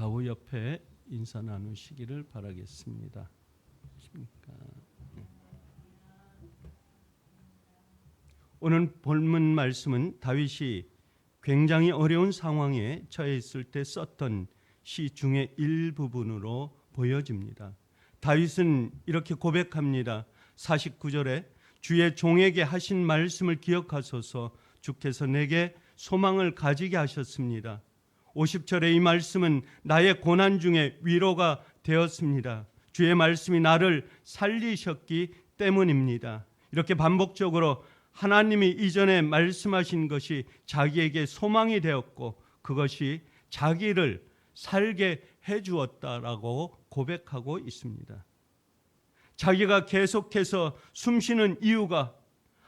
좌우 옆에 인사 나누시기를 바라겠습니다. 오늘 본문 말씀은 다윗이 굉장히 어려운 상황에 처해 있을 때 썼던 시 중의 일부분으로 보여집니다. 다윗은 이렇게 고백합니다. 49절에 주의 종에게 하신 말씀을 기억하소서 주께서 내게 소망을 가지게 하셨습니다. 50절에 이 말씀은 나의 고난 중에 위로가 되었습니다. 주의 말씀이 나를 살리셨기 때문입니다. 이렇게 반복적으로 하나님이 이전에 말씀하신 것이 자기에게 소망이 되었고 그것이 자기를 살게 해주었다라고 고백하고 있습니다. 자기가 계속해서 숨쉬는 이유가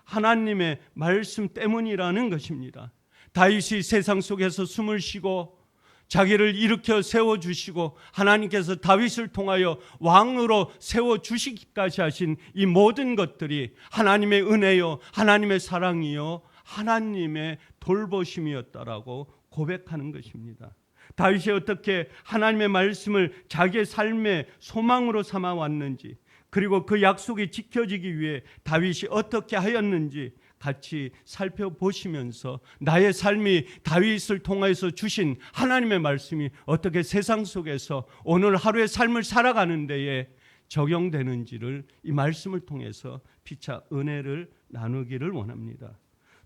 하나님의 말씀 때문이라는 것입니다. 다윗이 세상 속에서 숨을 쉬고 자기를 일으켜 세워주시고 하나님께서 다윗을 통하여 왕으로 세워주시기까지 하신 이 모든 것들이 하나님의 은혜요, 하나님의 사랑이요, 하나님의 돌보심이었다라고 고백하는 것입니다. 다윗이 어떻게 하나님의 말씀을 자기의 삶의 소망으로 삼아왔는지, 그리고 그 약속이 지켜지기 위해 다윗이 어떻게 하였는지 같이 살펴보시면서 나의 삶이 다윗을 통해서 주신 하나님의 말씀이 어떻게 세상 속에서 오늘 하루의 삶을 살아가는 데에 적용되는지를 이 말씀을 통해서 피차 은혜를 나누기를 원합니다.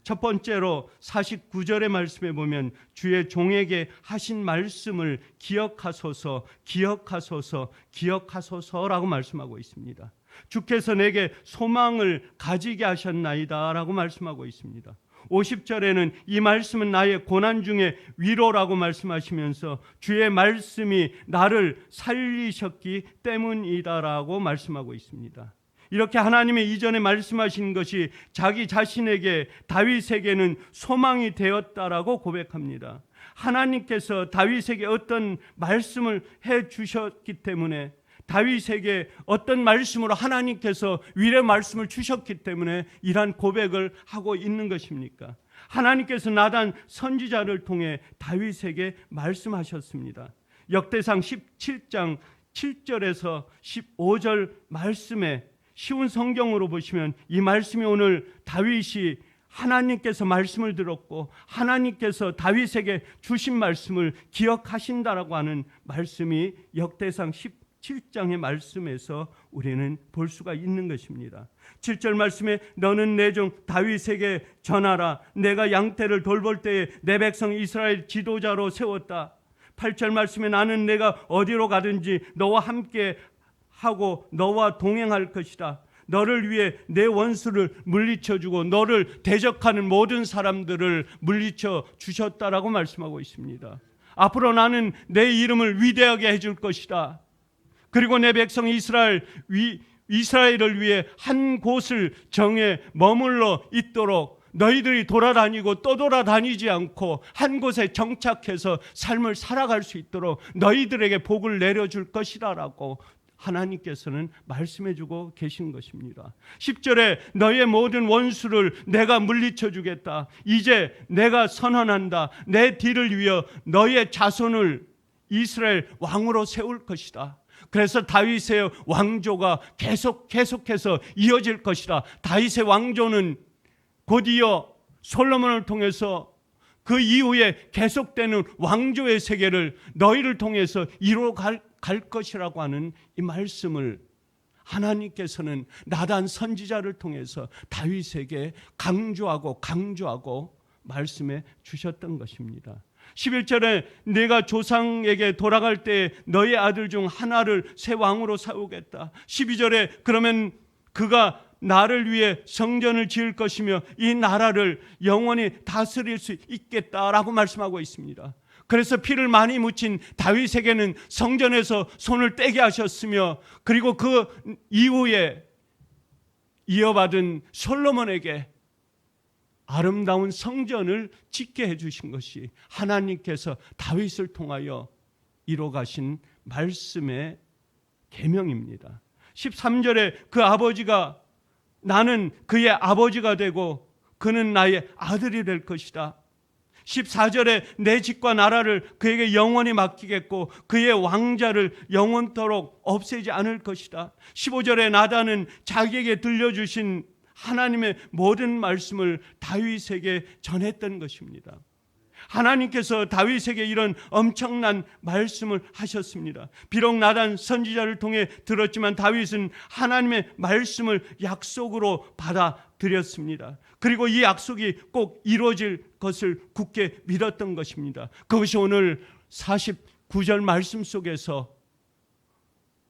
첫 번째로 49절의 말씀에 보면 주의 종에게 하신 말씀을 기억하소서, 기억하소서, 기억하소서라고 말씀하고 있습니다. 주께서 내게 소망을 가지게 하셨나이다 라고 말씀하고 있습니다. 50절에는 이 말씀은 나의 고난 중에 위로라고 말씀하시면서 주의 말씀이 나를 살리셨기 때문이다라고 말씀하고 있습니다. 이렇게 하나님의 이전에 말씀하신 것이 자기 자신에게 다윗에게는 소망이 되었다라고 고백합니다. 하나님께서 다윗에게 어떤 말씀을 해 주셨기 때문에 다윗에게 어떤 말씀으로 하나님께서 위로의 말씀을 주셨기 때문에 이러한 고백을 하고 있는 것입니까? 하나님께서 나단 선지자를 통해 다윗에게 말씀하셨습니다. 역대상 17장 7절에서 15절 말씀에 쉬운 성경으로 보시면 이 말씀이 오늘 다윗이 하나님께서 말씀을 들었고 하나님께서 다윗에게 주신 말씀을 기억하신다라고 하는 말씀이 역대상 17장의 말씀에서 우리는 볼 수가 있는 것입니다. 7절 말씀에 너는 내 종 다윗에게 전하라. 내가 양떼를 돌볼 때에 내 백성 이스라엘 지도자로 세웠다. 8절 말씀에 나는 내가 어디로 가든지 너와 함께 하고 너와 동행할 것이다. 너를 위해 내 원수를 물리쳐주고 너를 대적하는 모든 사람들을 물리쳐 주셨다라고 말씀하고 있습니다. 앞으로 나는 내 이름을 위대하게 해줄 것이다. 그리고 내 백성 이스라엘을 위해 한 곳을 정해 머물러 있도록 너희들이 돌아다니고 또 돌아다니지 않고 한 곳에 정착해서 삶을 살아갈 수 있도록 너희들에게 복을 내려줄 것이다라고 하나님께서는 말씀해주고 계신 것입니다. 10절에 너의 모든 원수를 내가 물리쳐 주겠다. 이제 내가 선언한다. 내 뒤를 위하여 너의 자손을 이스라엘 왕으로 세울 것이다. 그래서 다윗의 왕조가 계속해서 이어질 것이다. 다윗의 왕조는 곧이어 솔로몬을 통해서 그 이후에 계속되는 왕조의 세계를 너희를 통해서 이루어갈 것이라고 하는 이 말씀을 하나님께서는 나단 선지자를 통해서 다윗에게 강조하고 말씀해 주셨던 것입니다. 11절에 내가 조상에게 돌아갈 때 너의 아들 중 하나를 새 왕으로 세우겠다. 12절에 그러면 그가 나를 위해 성전을 지을 것이며 이 나라를 영원히 다스릴 수 있겠다라고 말씀하고 있습니다. 그래서 피를 많이 묻힌 다윗에게는 성전에서 손을 떼게 하셨으며 그리고 그 이후에 이어받은 솔로몬에게 아름다운 성전을 짓게 해주신 것이 하나님께서 다윗을 통하여 이뤄가신 말씀의 계명입니다. 13절에 그 아버지가 나는 그의 아버지가 되고 그는 나의 아들이 될 것이다. 14절에 내 집과 나라를 그에게 영원히 맡기겠고 그의 왕자를 영원토록 없애지 않을 것이다. 15절에 나단은 자기에게 들려주신 하나님의 모든 말씀을 다윗에게 전했던 것입니다. 하나님께서 다윗에게 이런 엄청난 말씀을 하셨습니다. 비록 나단 선지자를 통해 들었지만 다윗은 하나님의 말씀을 약속으로 받아들였습니다. 그리고 이 약속이 꼭 이루어질 것을 굳게 믿었던 것입니다. 그것이 오늘 49절 말씀 속에서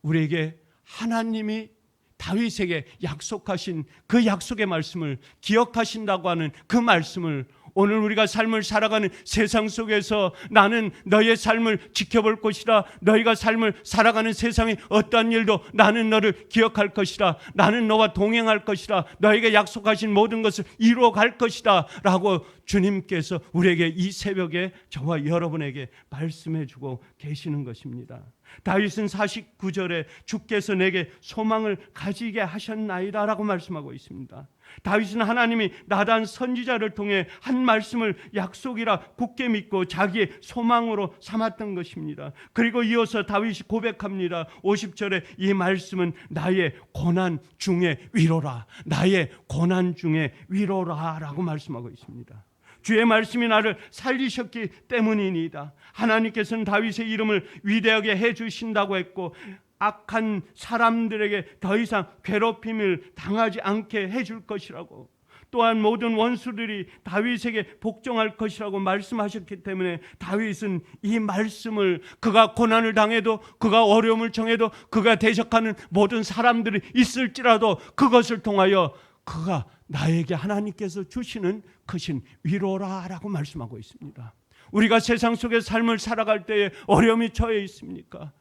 우리에게 하나님이 다윗에게 약속하신 그 약속의 말씀을 기억하신다고 하는 그 말씀을 오늘 우리가 삶을 살아가는 세상 속에서 나는 너의 삶을 지켜볼 것이다. 너희가 삶을 살아가는 세상의 어떠한 일도 나는 너를 기억할 것이다. 나는 너와 동행할 것이다. 너에게 약속하신 모든 것을 이루어갈 것이다 라고 주님께서 우리에게 이 새벽에 저와 여러분에게 말씀해 주고 계시는 것입니다. 다윗은 49절에 주께서 내게 소망을 가지게 하셨나이다 라고 말씀하고 있습니다. 다윗은 하나님이 나단 선지자를 통해 한 말씀을 약속이라 굳게 믿고 자기의 소망으로 삼았던 것입니다. 그리고 이어서 다윗이 고백합니다. 50절에 이 말씀은 나의 고난 중에 위로라, 나의 고난 중에 위로라 라고 말씀하고 있습니다. 주의 말씀이 나를 살리셨기 때문이니이다. 하나님께서는 다윗의 이름을 위대하게 해주신다고 했고 악한 사람들에게 더 이상 괴롭힘을 당하지 않게 해줄 것이라고, 또한 모든 원수들이 다윗에게 복종할 것이라고 말씀하셨기 때문에 다윗은 이 말씀을 그가 고난을 당해도 그가 어려움을 정해도 그가 대적하는 모든 사람들이 있을지라도 그것을 통하여 그가 나에게 하나님께서 주시는 크신 위로라라고 말씀하고 있습니다. 우리가 세상 속의 삶을 살아갈 때에 어려움이 처해 있습니까?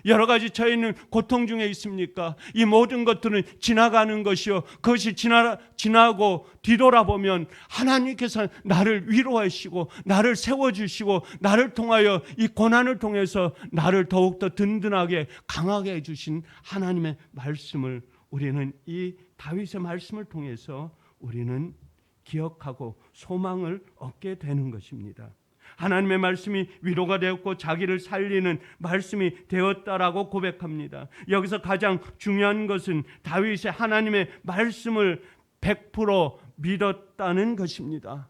여러 가지 처해 있는 고통 중에 있습니까? 이 모든 것들은 지나가는 것이요, 그것이 지나고 뒤돌아보면 하나님께서 나를 위로하시고 나를 세워주시고 나를 통하여 이 고난을 통해서 나를 더욱더 든든하게 강하게 해주신 하나님의 말씀을 우리는 이 다윗의 말씀을 통해서 우리는 기억하고 소망을 얻게 되는 것입니다. 하나님의 말씀이 위로가 되었고 자기를 살리는 말씀이 되었다라고 고백합니다. 여기서 가장 중요한 것은 다윗의 하나님의 말씀을 100% 믿었다는 것입니다.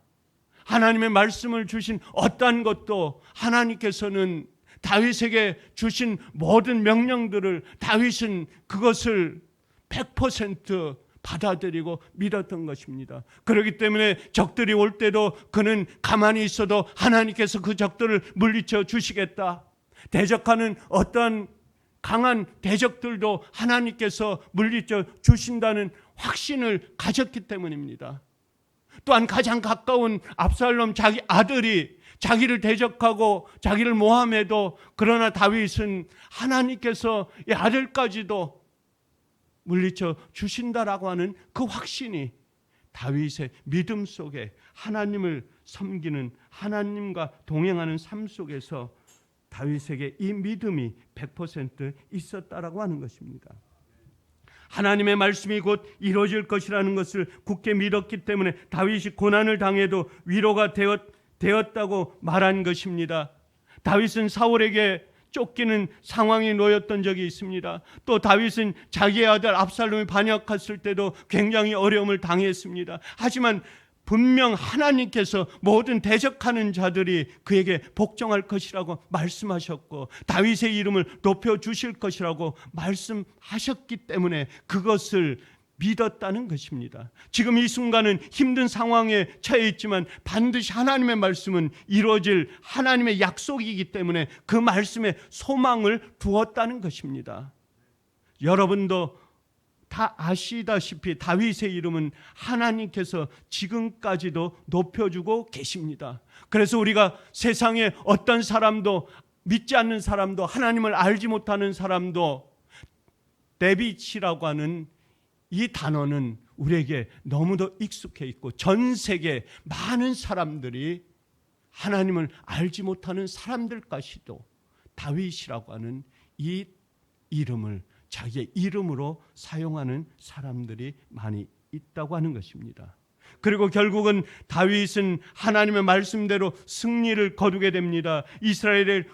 하나님의 말씀을 주신 어떠한 것도 하나님께서는 다윗에게 주신 모든 명령들을 다윗은 그것을 100% 받아들이고 믿었던 것입니다. 그렇기 때문에 적들이 올 때도 그는 가만히 있어도 하나님께서 그 적들을 물리쳐 주시겠다. 대적하는 어떤 강한 대적들도 하나님께서 물리쳐 주신다는 확신을 가졌기 때문입니다. 또한 가장 가까운 압살롬 자기 아들이 자기를 대적하고 자기를 모함해도 그러나 다윗은 하나님께서 이 아들까지도 물리쳐 주신다라고 하는 그 확신이 다윗의 믿음 속에 하나님을 섬기는 하나님과 동행하는 삶 속에서 다윗에게 이 믿음이 100% 있었다라고 하는 것입니다. 하나님의 말씀이 곧 이루어질 것이라는 것을 굳게 믿었기 때문에 다윗이 고난을 당해도 위로가 되었다고 말한 것입니다. 다윗은 사울에게 쫓기는 상황에 놓였던 적이 있습니다. 또 다윗은 자기의 아들 압살롬이 반역했을 때도 굉장히 어려움을 당했습니다. 하지만 분명 하나님께서 모든 대적하는 자들이 그에게 복종할 것이라고 말씀하셨고 다윗의 이름을 높여주실 것이라고 말씀하셨기 때문에 그것을 믿었다는 것입니다. 지금 이 순간은 힘든 상황에 처해 있지만 반드시 하나님의 말씀은 이루어질 하나님의 약속이기 때문에 그 말씀에 소망을 두었다는 것입니다. 여러분도 다 아시다시피 다윗의 이름은 하나님께서 지금까지도 높여주고 계십니다. 그래서 우리가 세상에 어떤 사람도, 믿지 않는 사람도, 하나님을 알지 못하는 사람도 데빗이라고 하는 이 단어는 우리에게 너무도 익숙해 있고 전 세계 많은 사람들이 하나님을 알지 못하는 사람들까지도 다윗이라고 하는 이 이름을 자기의 이름으로 사용하는 사람들이 많이 있다고 하는 것입니다. 그리고 결국은 다윗은 하나님의 말씀대로 승리를 거두게 됩니다. 이스라엘의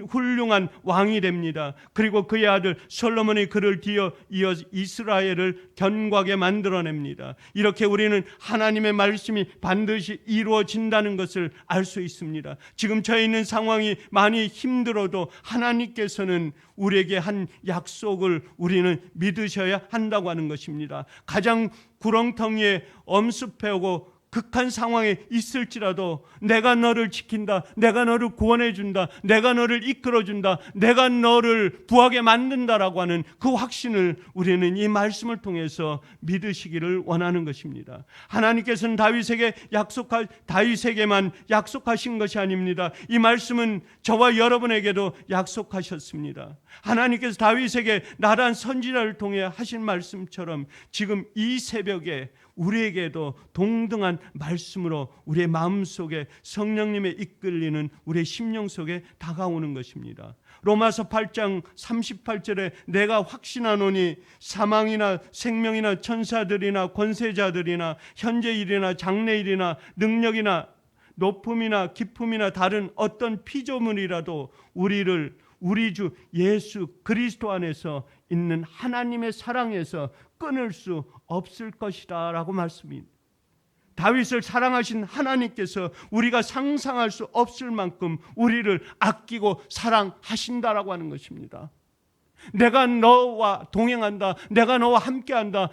훌륭한 왕이 됩니다. 그리고 그의 아들 솔로몬이 그를 이어 이스라엘을 견고하게 만들어냅니다. 이렇게 우리는 하나님의 말씀이 반드시 이루어진다는 것을 알 수 있습니다. 지금 처해 있는 상황이 많이 힘들어도 하나님께서는 우리에게 한 약속을 우리는 믿으셔야 한다고 하는 것입니다. 가장 구렁텅이에 엄습해오고 극한 상황에 있을지라도 내가 너를 지킨다, 내가 너를 구원해 준다, 내가 너를 이끌어 준다, 내가 너를 부하게 만든다라고 하는 그 확신을 우리는 이 말씀을 통해서 믿으시기를 원하는 것입니다. 하나님께서는 다윗에게만 약속하신 것이 아닙니다. 이 말씀은 저와 여러분에게도 약속하셨습니다. 하나님께서 다윗에게 나란 선지자를 통해 하신 말씀처럼 지금 이 새벽에 우리에게도 동등한 말씀으로 우리의 마음속에 성령님의 이끌리는 우리의 심령 속에 다가오는 것입니다. 로마서 8장 38절에 내가 확신하노니 사망이나 생명이나 천사들이나 권세자들이나 현재일이나 장래일이나 능력이나 높음이나 깊음이나 다른 어떤 피조물이라도 우리 주 예수 그리스도 안에서 있는 하나님의 사랑에서 끊을 수 없을 것이다 라고 말씀입니다. 다윗을 사랑하신 하나님께서 우리가 상상할 수 없을 만큼 우리를 아끼고 사랑하신다라고 하는 것입니다. 내가 너와 동행한다, 내가 너와 함께한다,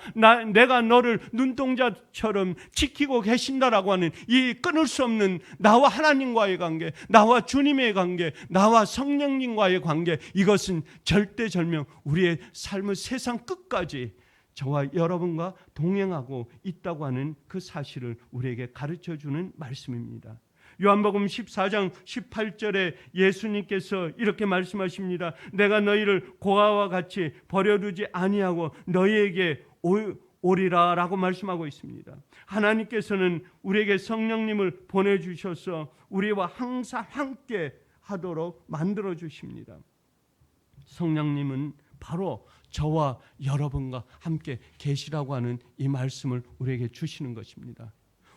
내가 너를 눈동자처럼 지키고 계신다라고 하는 이 끊을 수 없는 나와 하나님과의 관계, 나와 주님의 관계, 나와 성령님과의 관계, 이것은 절대절명 우리의 삶의 세상 끝까지 저와 여러분과 동행하고 있다고 하는 그 사실을 우리에게 가르쳐주는 말씀입니다. 요한복음 14장 18절에 예수님께서 이렇게 말씀하십니다. 내가 너희를 고아와 같이 버려두지 아니하고 너희에게 오리라 라고 말씀하고 있습니다. 하나님께서는 우리에게 성령님을 보내주셔서 우리와 항상 함께 하도록 만들어 주십니다. 성령님은 바로 저와 여러분과 함께 계시라고 하는 이 말씀을 우리에게 주시는 것입니다.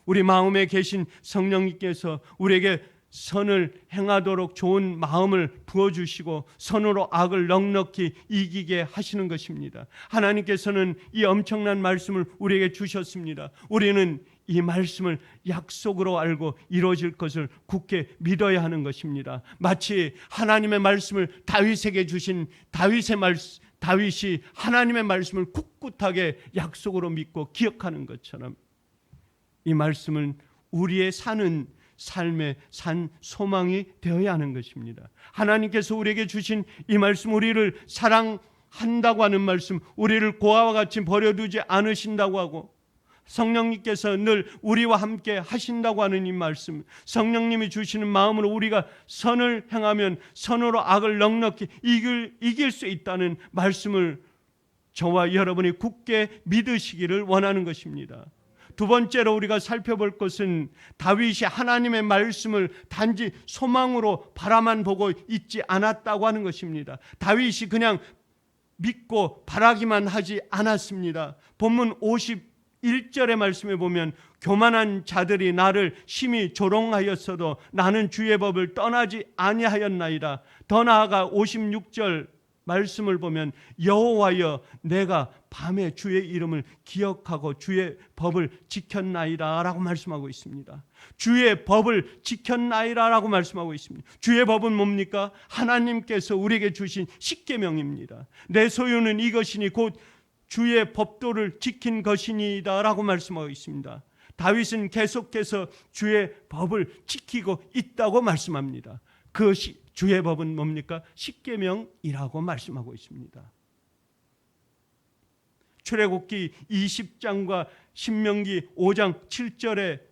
우리 마음에 계신 성령님께서 우리에게 선을 행하도록 좋은 마음을 부어주시고 선으로 악을 넉넉히 이기게 하시는 것입니다. 하나님께서는 이 엄청난 말씀을 우리에게 주셨습니다. 우리는 이 말씀을 약속으로 알고 이루어질 것을 굳게 믿어야 하는 것입니다. 마치 하나님의 말씀을 다윗에게 주신 다윗이 하나님의 말씀을 굳굳하게 약속으로 믿고 기억하는 것처럼 이 말씀은 우리의 사는 삶의 산 소망이 되어야 하는 것입니다. 하나님께서 우리에게 주신 이 말씀, 우리를 사랑한다고 하는 말씀, 우리를 고아와 같이 버려두지 않으신다고 하고 성령님께서 늘 우리와 함께 하신다고 하는 이 말씀, 성령님이 주시는 마음으로 우리가 선을 행하면 선으로 악을 넉넉히 이길 수 있다는 말씀을 저와 여러분이 굳게 믿으시기를 원하는 것입니다. 두 번째로 우리가 살펴볼 것은 다윗이 하나님의 말씀을 단지 소망으로 바라만 보고 있지 않았다고 하는 것입니다. 다윗이 그냥 믿고 바라기만 하지 않았습니다. 본문 51절의 말씀에 보면 교만한 자들이 나를 심히 조롱하였어도 나는 주의 법을 떠나지 아니하였나이다. 더 나아가 56절 말씀을 보면 여호와여 내가 밤에 주의 이름을 기억하고 주의 법을 지켰나이다 라고 말씀하고 있습니다. 주의 법을 지켰나이다 라고 말씀하고 있습니다. 주의 법은 뭡니까? 하나님께서 우리에게 주신 십계명입니다. 내 소유는 이것이니 곧 주의 법도를 지킨 것이니이다 라고 말씀하고 있습니다. 다윗은 계속해서 주의 법을 지키고 있다고 말씀합니다. 그것이 주의 법은 뭡니까? 십계명이라고 말씀하고 있습니다. 출애굽기 20장과 신명기 5장 7절에서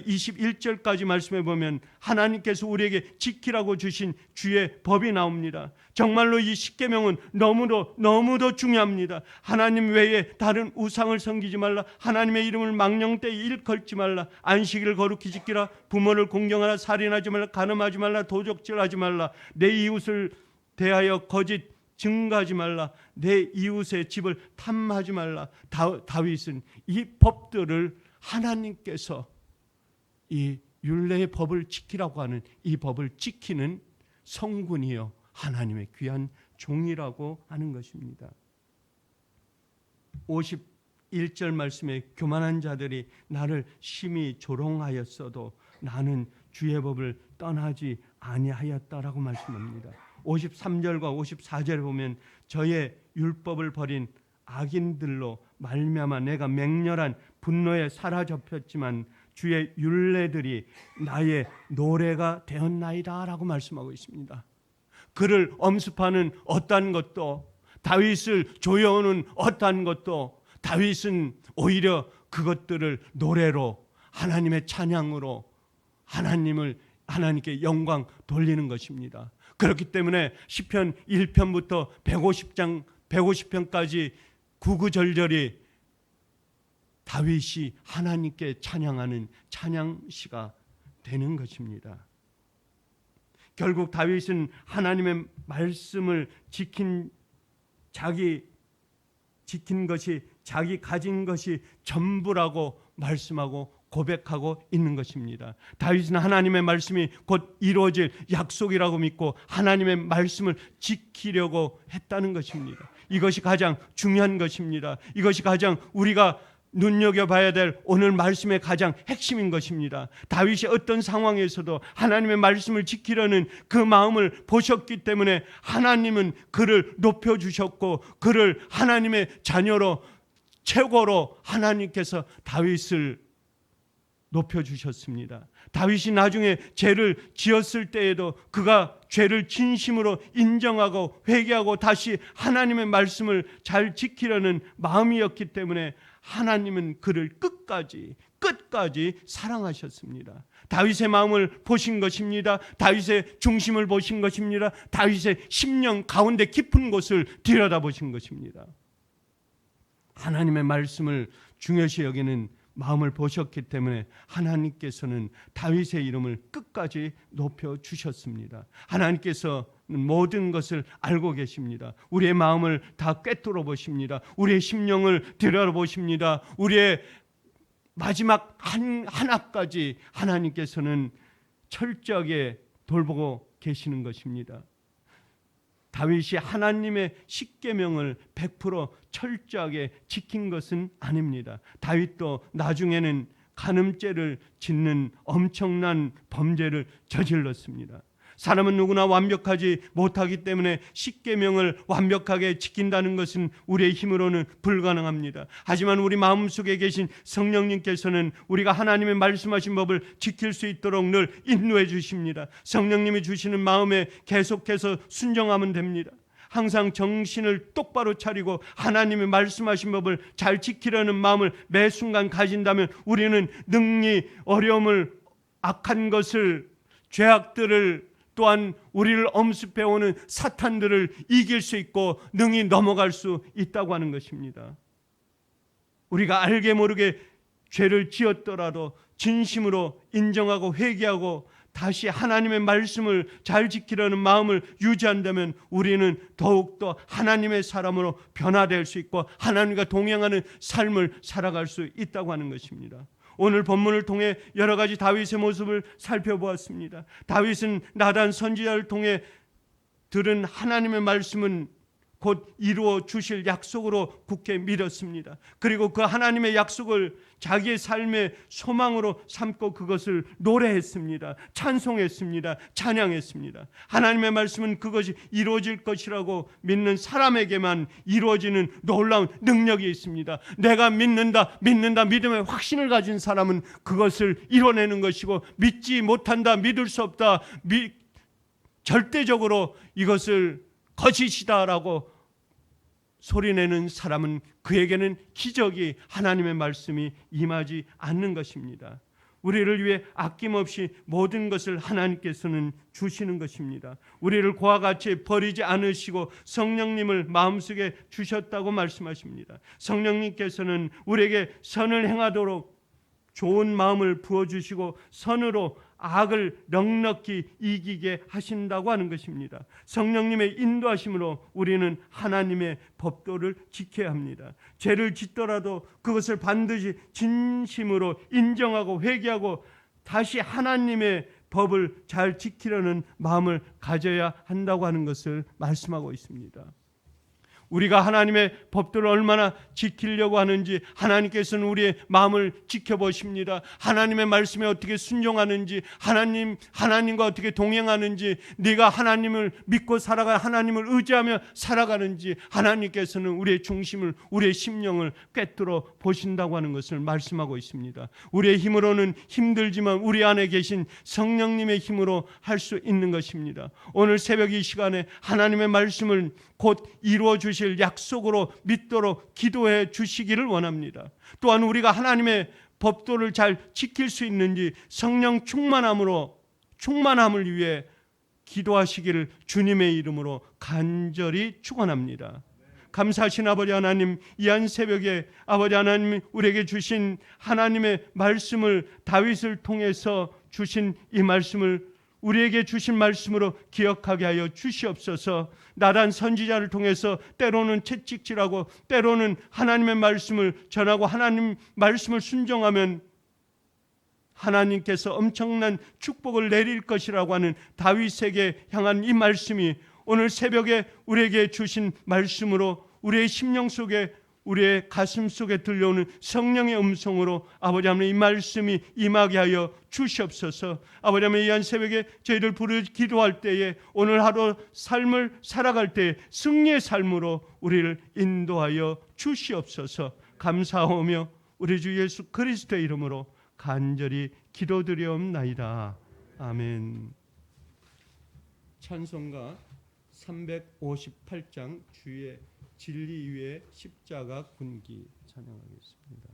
21절까지 말씀해 보면 하나님께서 우리에게 지키라고 주신 주의 법이 나옵니다. 정말로 이 십계명은 너무도 중요합니다. 하나님 외에 다른 우상을 섬기지 말라. 하나님의 이름을 망령되이 일컬지 말라. 안식일을 거룩히 지키라. 부모를 공경하라. 살인하지 말라. 간음하지 말라. 도적질하지 말라. 내 이웃을 대하여 거짓 증거하지 말라. 내 이웃의 집을 탐하지 말라. 다윗은 이 법들을 하나님께서 이 율례의 법을 지키라고 하는 이 법을 지키는 성군이요 하나님의 귀한 종이라고 하는 것입니다. 51절 말씀에 교만한 자들이 나를 심히 조롱하였어도 나는 주의 법을 떠나지 아니하였다라고 말씀합니다. 53절과 54절에 보면 저의 율법을 버린 악인들로 말미암아 내가 맹렬한 분노에 사로잡혔지만 주의 율례들이 나의 노래가 되었나이다 라고 말씀하고 있습니다. 그를 엄습하는 어떠한 것도, 다윗을 조여오는 어떠한 것도, 다윗은 오히려 그것들을 노래로, 하나님의 찬양으로 하나님께 영광 돌리는 것입니다. 그렇기 때문에 시편 1편부터 150편까지 구구절절이 다윗이 하나님께 찬양하는 찬양시가 되는 것입니다. 결국 다윗은 하나님의 말씀을 지킨 것이 자기 가진 것이 전부라고 말씀하고 고백하고 있는 것입니다. 다윗은 하나님의 말씀이 곧 이루어질 약속이라고 믿고 하나님의 말씀을 지키려고 했다는 것입니다. 이것이 가장 중요한 것입니다. 이것이 가장 우리가 눈여겨봐야 될 오늘 말씀의 가장 핵심인 것입니다. 다윗이 어떤 상황에서도 하나님의 말씀을 지키려는 그 마음을 보셨기 때문에 하나님은 그를 높여주셨고 그를 하나님의 자녀로 최고로 하나님께서 다윗을 높여주셨습니다. 다윗이 나중에 죄를 지었을 때에도 그가 죄를 진심으로 인정하고 회개하고 다시 하나님의 말씀을 잘 지키려는 마음이었기 때문에 하나님은 그를 끝까지 사랑하셨습니다. 다윗의 마음을 보신 것입니다. 다윗의 중심을 보신 것입니다. 다윗의 심령 가운데 깊은 곳을 들여다보신 것입니다. 하나님의 말씀을 중요시 여기는 마음을 보셨기 때문에 하나님께서는 다윗의 이름을 끝까지 높여주셨습니다. 하나님께서는 모든 것을 알고 계십니다. 우리의 마음을 다 꿰뚫어 보십니다. 우리의 심령을 들여다보십니다. 우리의 마지막 하나까지 하나님께서는 철저하게 돌보고 계시는 것입니다. 다윗이 하나님의 십계명을 100% 철저하게 지킨 것은 아닙니다. 다윗도 나중에는 간음죄를 짓는 엄청난 범죄를 저질렀습니다. 사람은 누구나 완벽하지 못하기 때문에 십계명을 완벽하게 지킨다는 것은 우리의 힘으로는 불가능합니다. 하지만 우리 마음속에 계신 성령님께서는 우리가 하나님의 말씀하신 법을 지킬 수 있도록 늘 인도해 주십니다. 성령님이 주시는 마음에 계속해서 순종하면 됩니다. 항상 정신을 똑바로 차리고 하나님의 말씀하신 법을 잘 지키려는 마음을 매 순간 가진다면 우리는 능히 어려움을, 악한 것을, 죄악들을, 또한 우리를 엄습해오는 사탄들을 이길 수 있고 능히 넘어갈 수 있다고 하는 것입니다. 우리가 알게 모르게 죄를 지었더라도 진심으로 인정하고 회개하고 다시 하나님의 말씀을 잘 지키려는 마음을 유지한다면 우리는 더욱더 하나님의 사람으로 변화될 수 있고 하나님과 동행하는 삶을 살아갈 수 있다고 하는 것입니다. 오늘 본문을 통해 여러 가지 다윗의 모습을 살펴보았습니다. 다윗은 나단 선지자를 통해 들은 하나님의 말씀은 곧 이루어 주실 약속으로 굳게 믿었습니다. 그리고 그 하나님의 약속을 자기의 삶의 소망으로 삼고 그것을 노래했습니다. 찬송했습니다. 찬양했습니다. 하나님의 말씀은 그것이 이루어질 것이라고 믿는 사람에게만 이루어지는 놀라운 능력이 있습니다. 내가 믿는다 믿음의 확신을 가진 사람은 그것을 이뤄내는 것이고 믿지 못한다, 믿을 수 없다, 절대적으로 이것을 거짓이다라고 소리내는 사람은 그에게는 기적이, 하나님의 말씀이 임하지 않는 것입니다. 우리를 위해 아낌없이 모든 것을 하나님께서는 주시는 것입니다. 우리를 그와 같이 버리지 않으시고 성령님을 마음속에 주셨다고 말씀하십니다. 성령님께서는 우리에게 선을 행하도록 좋은 마음을 부어주시고 선으로 악을 넉넉히 이기게 하신다고 하는 것입니다. 성령님의 인도하심으로 우리는 하나님의 법도를 지켜야 합니다. 죄를 짓더라도 그것을 반드시 진심으로 인정하고 회개하고 다시 하나님의 법을 잘 지키려는 마음을 가져야 한다고 하는 것을 말씀하고 있습니다. 우리가 하나님의 법들을 얼마나 지키려고 하는지 하나님께서는 우리의 마음을 지켜보십니다. 하나님의 말씀에 어떻게 순종하는지, 하나님과 어떻게 동행하는지, 네가 하나님을 믿고 살아가 하나님을 의지하며 살아가는지 하나님께서는 우리의 중심을, 우리의 심령을 꿰뚫어 보신다고 하는 것을 말씀하고 있습니다. 우리의 힘으로는 힘들지만 우리 안에 계신 성령님의 힘으로 할 수 있는 것입니다. 오늘 새벽 이 시간에 하나님의 말씀을 곧 이루어 주실 약속으로 믿도록 기도해 주시기를 원합니다. 또한 우리가 하나님의 법도를 잘 지킬 수 있는지 성령 충만함을 위해 기도하시기를 주님의 이름으로 간절히 축원합니다. 감사하신 아버지 하나님, 이 한 새벽에 아버지 하나님 우리에게 주신 하나님의 말씀을 다윗을 통해서 주신 이 말씀을 우리에게 주신 말씀으로 기억하게 하여 주시옵소서. 나단 선지자를 통해서 때로는 채찍질하고 때로는 하나님의 말씀을 전하고 하나님 말씀을 순종하면 하나님께서 엄청난 축복을 내릴 것이라고 하는 다윗에게 향한 이 말씀이 오늘 새벽에 우리에게 주신 말씀으로 우리의 심령 속에, 우리의 가슴 속에 들려오는 성령의 음성으로 아버지 하나님 이 말씀이 임하게 하여 주시옵소서. 아버지 하나님 이 한 새벽에 저희들 부르 기도할 때에 오늘 하루 삶을 살아갈 때에 승리의 삶으로 우리를 인도하여 주시옵소서. 감사하며 우리 주 예수 그리스도의 이름으로 간절히 기도드리옵나이다. 아멘. 찬송가 358장 주의 진리 위에 십자가 군기 찬양하겠습니다.